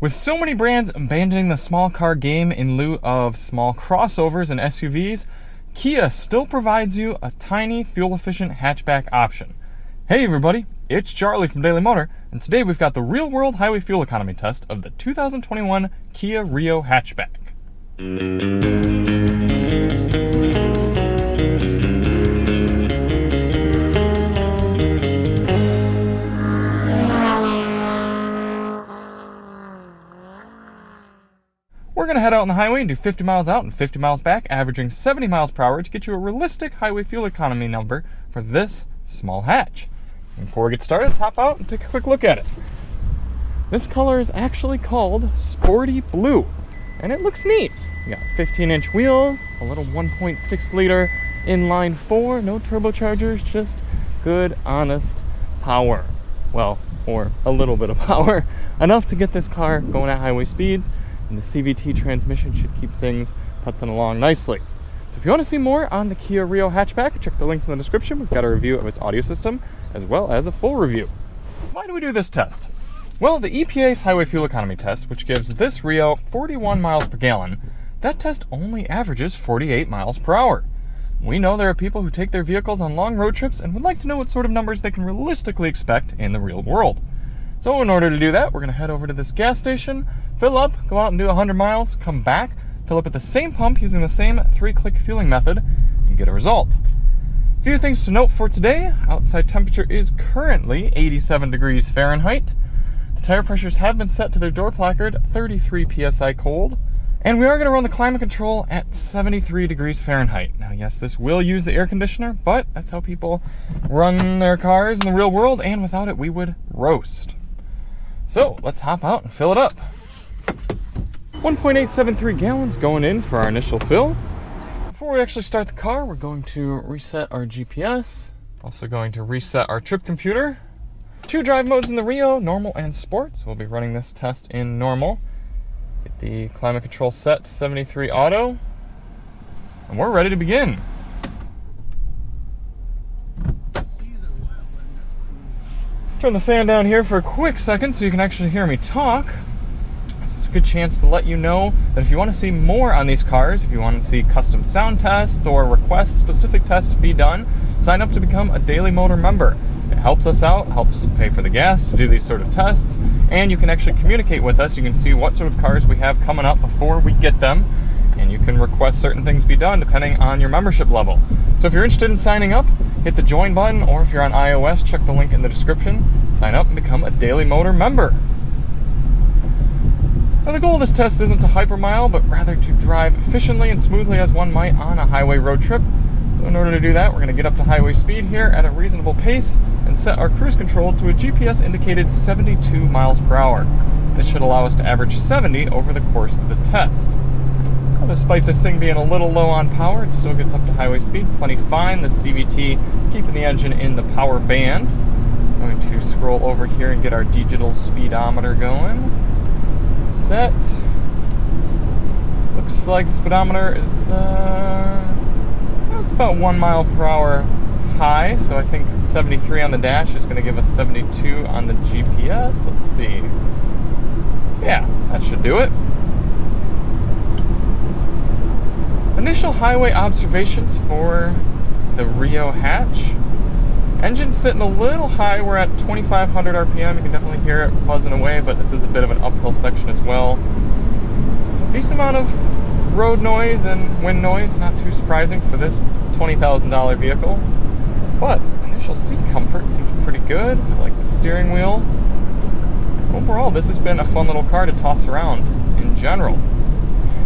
With so many brands abandoning the small car game in lieu of small crossovers and SUVs, Kia still provides you a tiny, fuel-efficient hatchback option. Hey everybody, it's Charlie from Daily Motor, and today we've got the real-world highway fuel economy test of the 2021 Kia Rio Hatchback. We're going to head out on the highway and do 50 miles out and 50 miles back, averaging 70 miles per hour to get you a realistic highway fuel economy number for this small hatch. And before we get started, let's hop out and take a quick look at it. This color is actually called Sporty Blue, and it looks neat. You got 15-inch wheels, a little 1.6 liter inline 4, no turbochargers, just good, honest power. Well, or a little bit of power, enough to get this car going at highway speeds. And the CVT transmission should keep things putzing along nicely. So if you want to see more on the Kia Rio Hatchback, check the links in the description. We've got a review of its audio system, as well as a full review. Why do we do this test? Well, the EPA's highway fuel economy test, which gives this Rio 41 miles per gallon, that test only averages 48 miles per hour. We know there are people who take their vehicles on long road trips and would like to know what sort of numbers they can realistically expect in the real world. So in order to do that, we're going to head over to this gas station, fill up, go out and do 100 miles, come back, fill up at the same pump using the same 3-click fueling method, and get a result. A few things to note for today. Outside temperature is currently 87 degrees Fahrenheit. The tire pressures have been set to their door placard, 33 psi cold. And we are going to run the climate control at 73 degrees Fahrenheit. Now, yes, this will use the air conditioner, but that's how people run their cars in the real world, and without it, we would roast. So let's hop out and fill it up. 1.873 gallons going in for our initial fill. Before we actually start the car, we're going to reset our GPS. Also going to reset our trip computer. 2 drive modes in the Rio, normal and sport. So we'll be running this test in normal. Get the climate control set to 73 auto. And we're ready to begin. Turn the fan down here for a quick second so you can actually hear me talk. This is a good chance to let you know that if you want to see more on these cars, if you want to see custom sound tests or request specific tests to be done, sign up to become a Daily Motor member. It helps us out, helps pay for the gas to do these sort of tests, and you can actually communicate with us. You can see what sort of cars we have coming up before we get them, and you can request certain things be done depending on your membership level. So if you're interested in signing up, hit the join button, or if you're on iOS, check the link in the description. Sign up and become a Daily Motor member. Now, the goal of this test isn't to hypermile, but rather to drive efficiently and smoothly as one might on a highway road trip. So in order to do that, we're going to get up to highway speed here at a reasonable pace and set our cruise control to a GPS indicated 72 miles per hour. This should allow us to average 70 over the course of the test. Well, despite this thing being a little low on power, it still gets up to highway speed plenty fine. The CVT keeping the engine in the power band. I'm going to scroll over here and get our digital speedometer going. Set. Looks like the speedometer is it's about 1 mile per hour high, so I think 73 on the dash is going to give us 72 on the GPS. Let's see. Yeah, that should do it. Initial highway observations for the Rio Hatch. Engine's sitting a little high. We're at 2,500 RPM. You can definitely hear it buzzing away, but this is a bit of an uphill section as well. Decent amount of road noise and wind noise, not too surprising for this $20,000 vehicle. But initial seat comfort seems pretty good. I like the steering wheel. Overall, this has been a fun little car to toss around in general.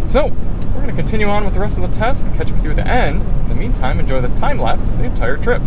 So, we're going to continue on with the rest of the test and catch up with you at the end. In the meantime, enjoy this time lapse of the entire trip.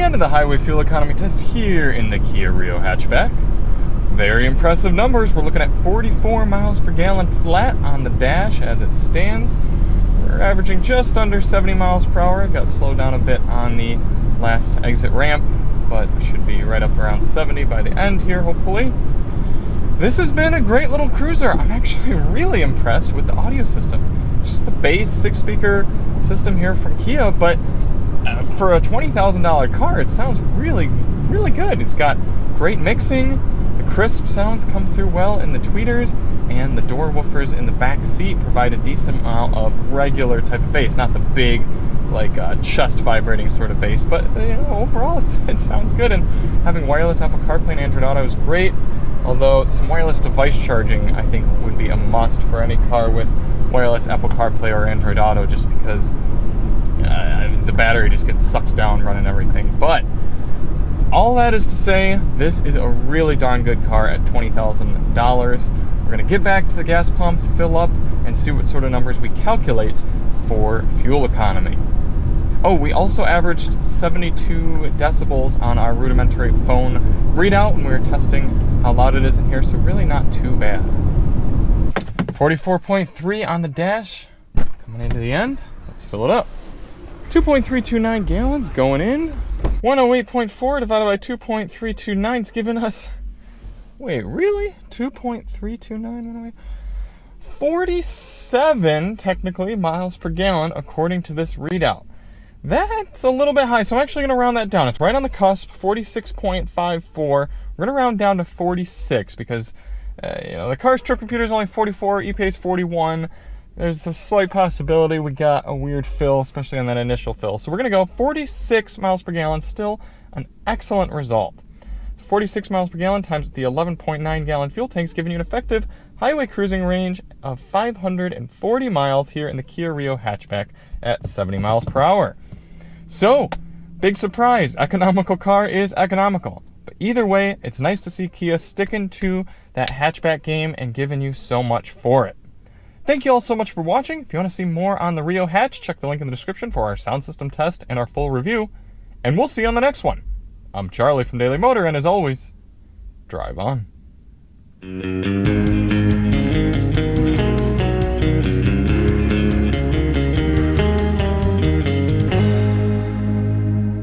end of the highway fuel economy test here in the Kia Rio Hatchback. Very impressive numbers. We're looking at 44 miles per gallon flat on the dash as it stands. We're averaging just under 70 miles per hour. It got slowed down a bit on the last exit ramp, but should be right up around 70 by the end here, hopefully. This has been a great little cruiser. I'm actually really impressed with the audio system. It's just the base 6-speaker system here from Kia, but for a $20,000 car, it sounds really, really good. It's got great mixing. The crisp sounds come through well in the tweeters, and the door woofers in the back seat provide a decent amount of regular type of bass, not the big, like chest vibrating sort of bass, but overall it sounds good. And having wireless Apple CarPlay and Android Auto is great, although some wireless device charging I think would be a must for any car with wireless Apple CarPlay or Android Auto, just because the battery just gets sucked down running everything. But all that is to say, this is a really darn good car at $20,000. We're going to get back to the gas pump, fill up, and see what sort of numbers we calculate for fuel economy. Oh, we also averaged 72 decibels on our rudimentary phone readout when we were testing how loud it is in here, so really not too bad. 44.3 on the dash, coming into the end. Let's fill it up. 2.329 gallons going in. 108.4 divided by 2.329 is giving us, wait, really? 2.329? 47, technically, miles per gallon according to this readout. That's a little bit high, so I'm actually going to round that down. It's right on the cusp, 46.54. We're going to round down to 46 because the car's trip computer is only 44, EPA is 41. There's a slight possibility we got a weird fill, especially on that initial fill. So we're going to go 46 miles per gallon, still an excellent result. 46 miles per gallon times the 11.9 gallon fuel tanks, giving you an effective highway cruising range of 540 miles here in the Kia Rio Hatchback at 70 miles per hour. So, big surprise, economical car is economical. But either way, it's nice to see Kia sticking to that hatchback game and giving you so much for it. Thank you all so much for watching. If you want to see more on the Rio Hatch, check the link in the description for our sound system test and our full review. And we'll see you on the next one. I'm Charlie from Daily Motor, and as always, drive on.